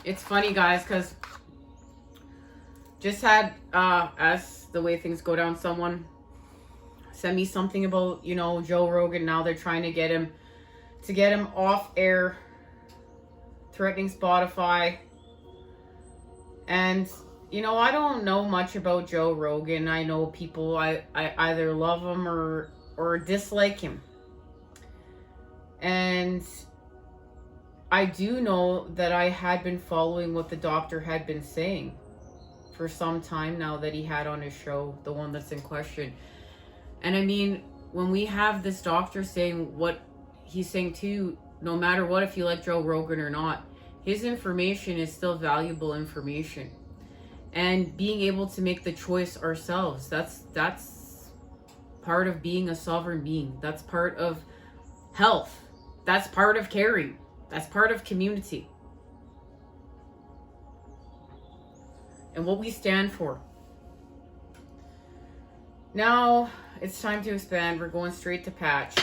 It's funny, guys, because just had, as the way things go down, someone send me something about, you know, Joe Rogan. Now they're trying to get him off air, threatening Spotify. And, you know, I don't know much about Joe Rogan. I know people, I either love him or dislike him. And I do know that I had been following what the doctor had been saying for some time now that he had on his show, the one that's in question. And I mean, when we have this doctor saying what he's saying too, no matter what, if you like Joe Rogan or not, his information is still valuable information. And being able to make the choice ourselves, that's part of being a sovereign being. That's part of health. That's part of caring. That's part of community. And what we stand for. Now, it's time to expand. We're going straight to patch.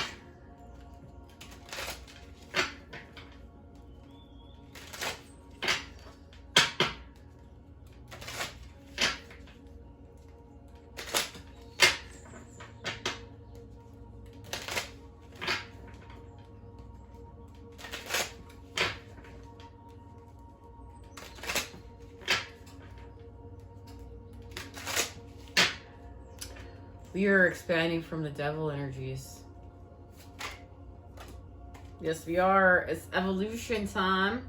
We are expanding from the devil energies. Yes, we are. It's evolution time.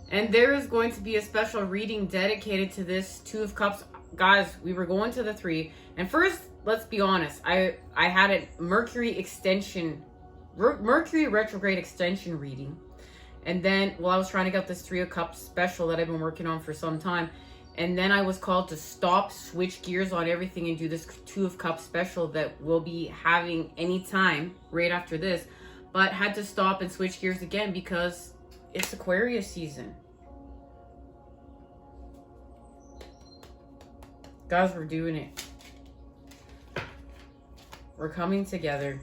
And there is going to be a special reading dedicated to this Two of Cups. Guys, we were going to the 3. And first, let's be honest. I had a Mercury retrograde extension reading. And then, well, I was trying to get this 3 of Cups special that I've been working on for some time. And then I was called to stop, switch gears on everything, and do this 2 of Cups special that we'll be having anytime right after this. But had to stop and switch gears again because it's Aquarius season. Guys, we're doing it. We're coming together.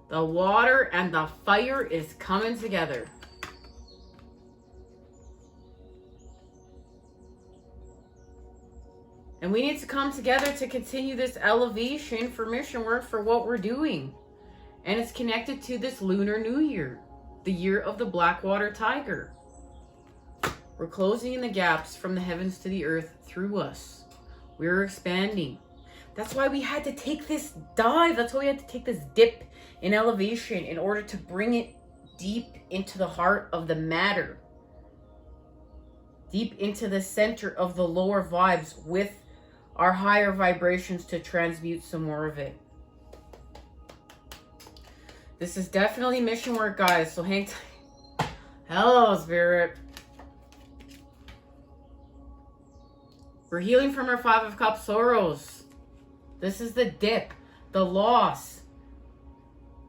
The water and the fire is coming together. And we need to come together to continue this elevation for mission work for what we're doing. And it's connected to this Lunar New Year, the year of the Blackwater Tiger. We're closing in the gaps from the heavens to the earth through us. We're expanding. That's why we had to take this dive. That's why we had to take this dip in elevation in order to bring it deep into the heart of the matter. Deep into the center of the lower vibes with our higher vibrations to transmute some more of it. This is definitely mission work, guys, so hang tight. Hello, Spirit. We're healing from our 5 of Cups sorrows. This is the dip, the loss.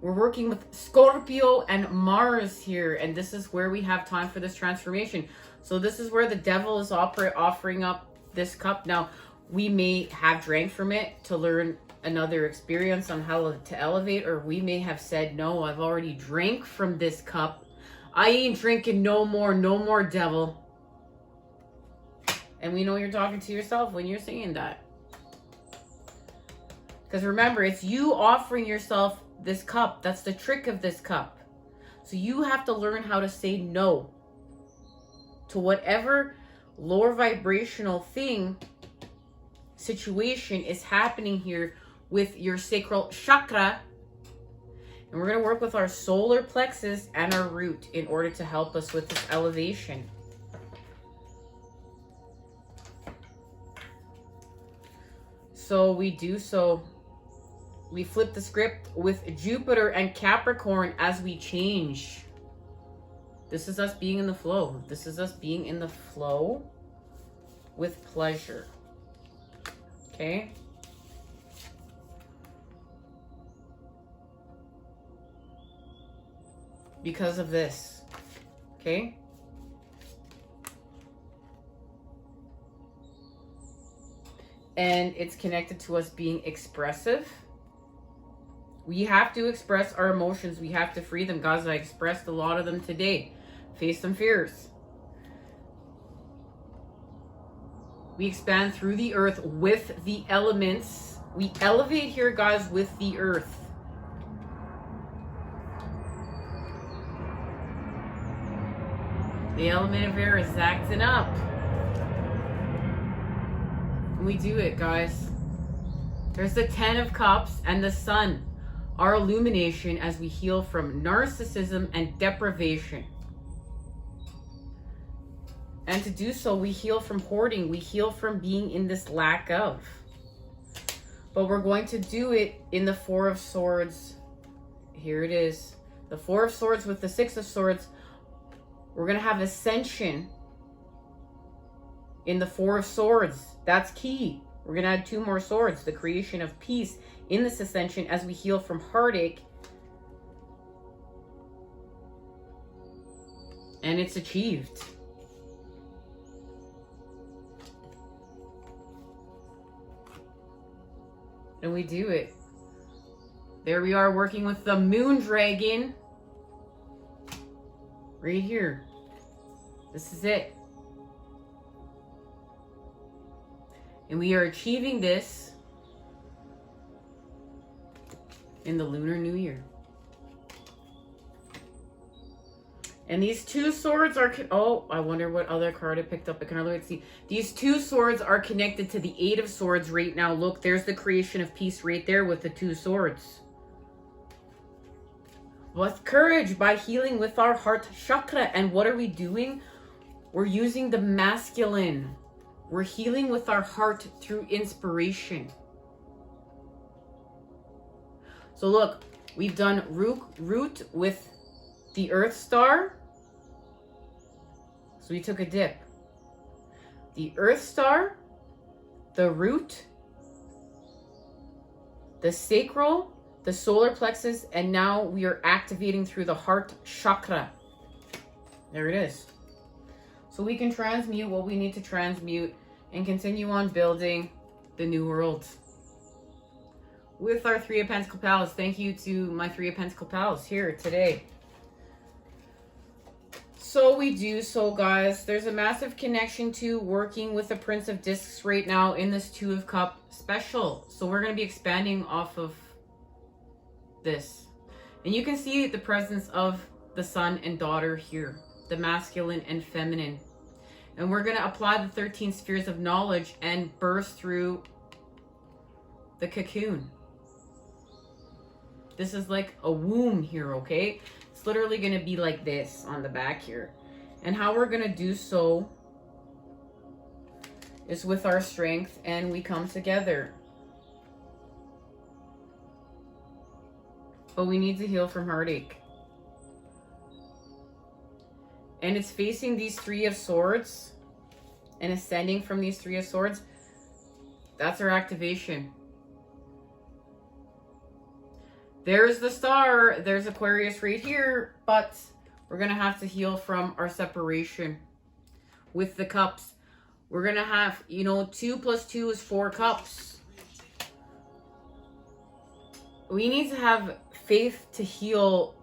We're working with Scorpio and Mars here, and this is where we have time for this transformation. So this is where the devil is offering up this cup. Now, we may have drank from it to learn another experience on how to elevate, or we may have said, no, I've already drank from this cup. I ain't drinking no more, devil. And we know you're talking to yourself when you're saying that. Because remember, it's you offering yourself this cup. That's the trick of this cup. So you have to learn how to say no to whatever lower vibrational situation is happening here with your sacral chakra. And we're going to work with our solar plexus and our root in order to help us with this elevation. So we flip the script with Jupiter and Capricorn as we change. This is us being in the flow. This is us being in the flow with pleasure. Okay? Because of this. Okay? And it's connected to us being expressive, We have to express our emotions. We have to free them. Guys, I expressed a lot of them today. Face some fears. We expand through the earth with the elements. We elevate here, guys, with the earth. The element of air is acting up. And we do it, guys. There's the 10 of Cups and the Sun. Our illumination as we heal from narcissism and deprivation. And to do so, we heal from hoarding. We heal from being in this lack of. But we're going to do it in the 4 of Swords. Here it is. The 4 of Swords with the 6 of Swords. We're going to have ascension in the 4 of Swords. That's key. We're going to add 2 more swords. The creation of peace in this ascension as we heal from heartache. And it's achieved. And we do it. There we are working with the moon dragon. Right here. This is it. And we are achieving this in the Lunar New Year. And these 2 swords are... Oh, I wonder what other card I picked up. I can hardly wait to see. These 2 swords are connected to the 8 of Swords right now. Look, there's the creation of peace right there with the 2 swords. With courage, by healing with our heart chakra. And what are we doing? We're using the masculine. We're healing with our heart through inspiration. So look, we've done root with the Earth Star. So we took a dip. The Earth Star, the root, the sacral, the solar plexus, and now we are activating through the heart chakra. There it is. So we can transmute what we need to transmute and continue on building the new world. With our 3 of Pentacle pals. Thank you to my 3 of Pentacle pals here today. So we do so, guys. There's a massive connection to working with the Prince of Discs right now in this 2 of Cup special. So we're going to be expanding off of this. And you can see the presence of the son and daughter here. The masculine and feminine. And we're going to apply the 13 spheres of knowledge and burst through the cocoon. This is like a womb here, okay? It's literally going to be like this on the back here. And how we're going to do so is with our strength, and we come together. But we need to heal from heartache. And it's facing these 3 of Swords and ascending from these 3 of Swords. That's our activation. There's the star. There's Aquarius right here. But we're going to have to heal from our separation with the cups. We're going to have, 2 plus 2 is 4 cups. We need to have faith to heal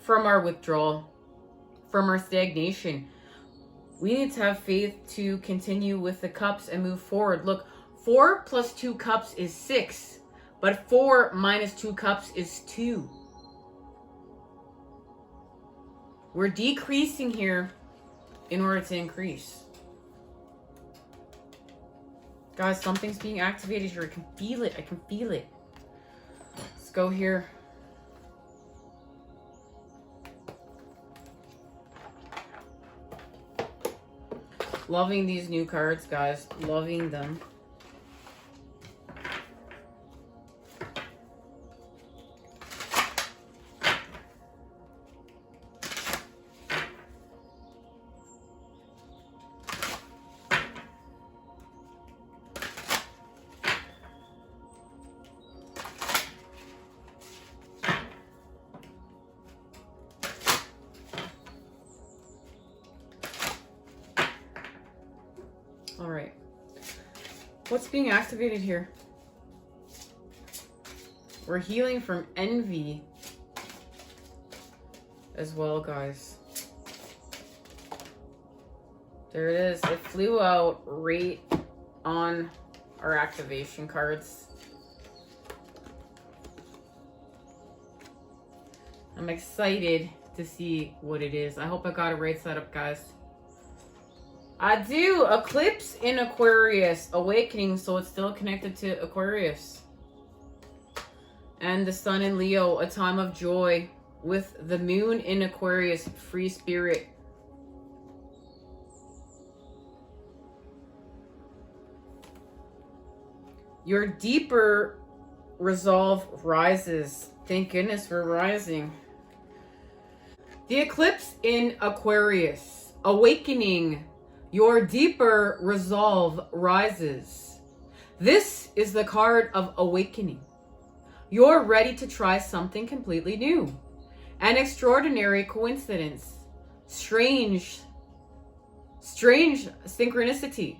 from our withdrawal, from our stagnation. We need to have faith to continue with the cups and move forward. Look, 4 plus 2 cups is 6. But 4 minus 2 cups is 2. We're decreasing here in order to increase. Guys, something's being activated here. I can feel it. I can feel it. Let's go here. Loving these new cards, guys. Loving them. All right. What's being activated here? We're healing from envy as well, guys. There it is. It flew out right on our activation cards. I'm excited to see what it is. I hope I got it right set up, guys. I do. Eclipse in Aquarius. Awakening, so it's still connected to Aquarius. And the sun in Leo, a time of joy. With the moon in Aquarius, free spirit. Your deeper resolve rises. Thank goodness we're rising. The eclipse in Aquarius. Awakening. Your deeper resolve rises. This is the card of awakening. You're ready to try something completely new. An extraordinary coincidence. Strange synchronicity.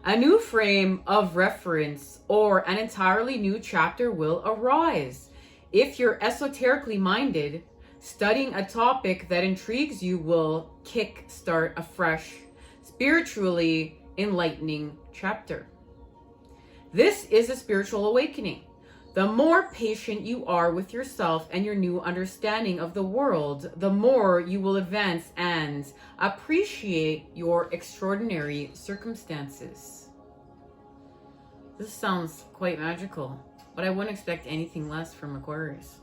A new frame of reference or an entirely new chapter will arise. If you're esoterically minded, studying a topic that intrigues you will kick-start a fresh, spiritually enlightening chapter. This is a spiritual awakening. The more patient you are with yourself and your new understanding of the world, the more you will advance and appreciate your extraordinary circumstances. This sounds quite magical, but I wouldn't expect anything less from Aquarius.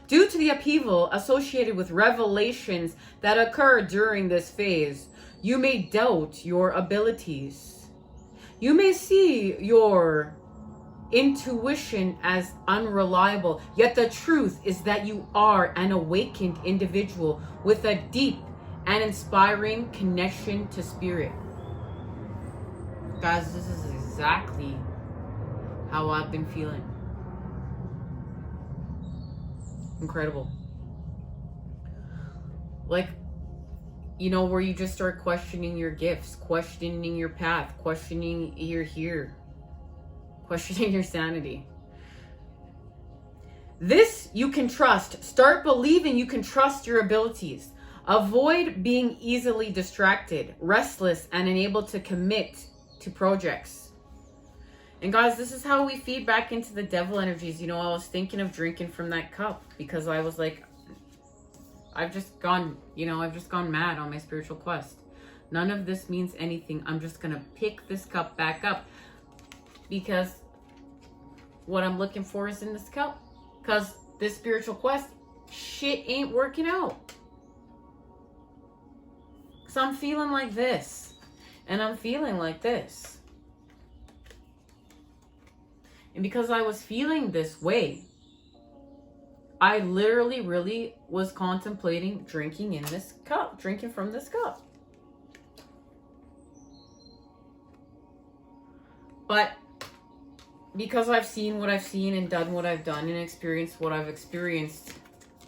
Due to the upheaval associated with revelations that occur during this phase, you may doubt your abilities. You may see your intuition as unreliable, yet the truth is that you are an awakened individual with a deep and inspiring connection to spirit. Guys, this is exactly how I've been feeling. Incredible. Like, you know, where you just start questioning your gifts, questioning your path, questioning you're here, questioning your sanity. This you can trust. Start believing you can trust your abilities. Avoid being easily distracted, restless, and unable to commit to projects. And guys, this is how we feed back into the devil energies. You know, I was thinking of drinking from that cup because I was like, I've just gone mad on my spiritual quest. None of this means anything. I'm just going to pick this cup back up because what I'm looking for is in this cup. Because this spiritual quest, shit ain't working out. So I'm feeling like this. And I'm feeling like this. And because I was feeling this way, I literally really was contemplating drinking in this cup. Drinking from this cup. But because I've seen what I've seen and done what I've done and experienced what I've experienced,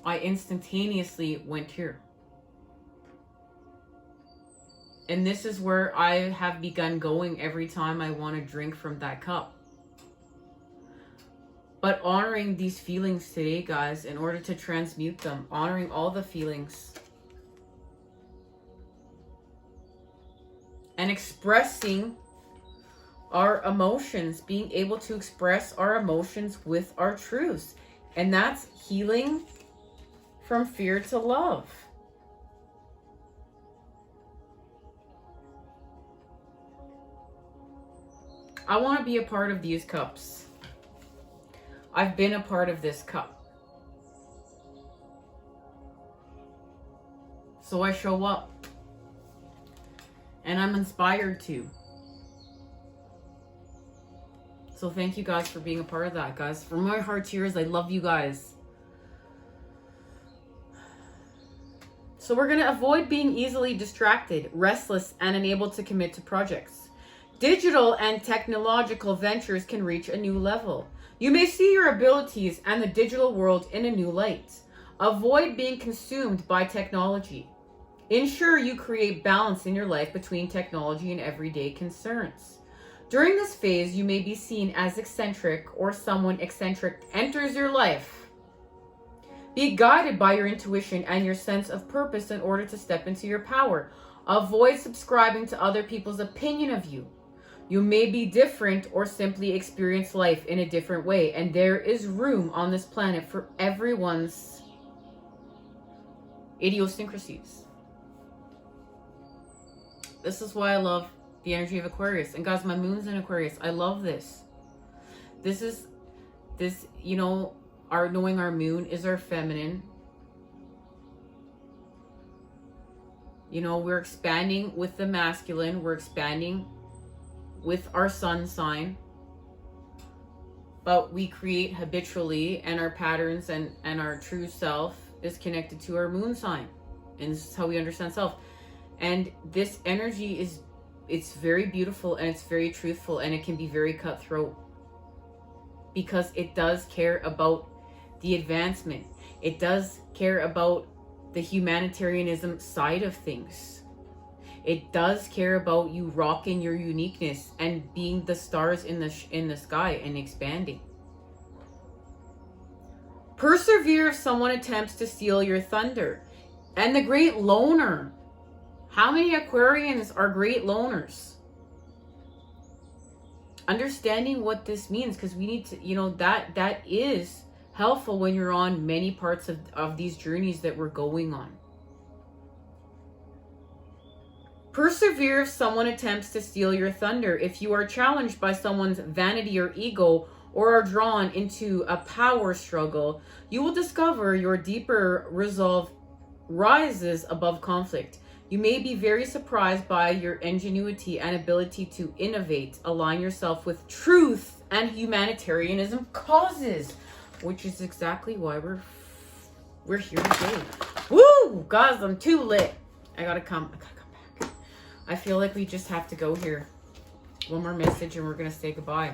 I instantaneously went here. And this is where I have begun going every time I want to drink from that cup. But honoring these feelings today, guys, in order to transmute them, honoring all the feelings. And expressing our emotions, being able to express our emotions with our truths. And that's healing from fear to love. I want to be a part of these cups. I've been a part of this cup. So I show up. And I'm inspired to. So thank you guys for being a part of that, guys. From my heart to yours, I love you guys. So we're going to avoid being easily distracted, restless, and unable to commit to projects. Digital and technological ventures can reach a new level. You may see your abilities and the digital world in a new light. Avoid being consumed by technology. Ensure you create balance in your life between technology and everyday concerns. During this phase, you may be seen as eccentric or someone eccentric enters your life. Be guided by your intuition and your sense of purpose in order to step into your power. Avoid subscribing to other people's opinion of you. You may be different or simply experience life in a different way, and there is room on this planet for everyone's idiosyncrasies. This is why I love the energy of Aquarius. And guys, my moon's in Aquarius. I love this. This, you know, knowing our moon is our feminine. You know, we're expanding with the masculine. We're expanding with our sun sign. But we create habitually, and our patterns and our true self is connected to our moon sign. And this is how we understand self. And this energy it's very beautiful, and it's very truthful, and it can be very cutthroat. Because it does care about the advancement. It does care about the humanitarianism side of things. It does care about you rocking your uniqueness and being the stars in the sky and expanding. Persevere if someone attempts to steal your thunder. And the great loner. How many Aquarians are great loners? Understanding what this means, because we need to, you know, that is helpful when you're on many parts of these journeys that we're going on. Persevere if someone attempts to steal your thunder. If you are challenged by someone's vanity or ego, or are drawn into a power struggle, you will discover your deeper resolve rises above conflict. You may be very surprised by your ingenuity and ability to innovate, align yourself with truth and humanitarianism causes, which is exactly why we're here today. Woo! Guys, I'm too lit. I gotta come back. I feel like we just have to go here. One more message and we're gonna say goodbye.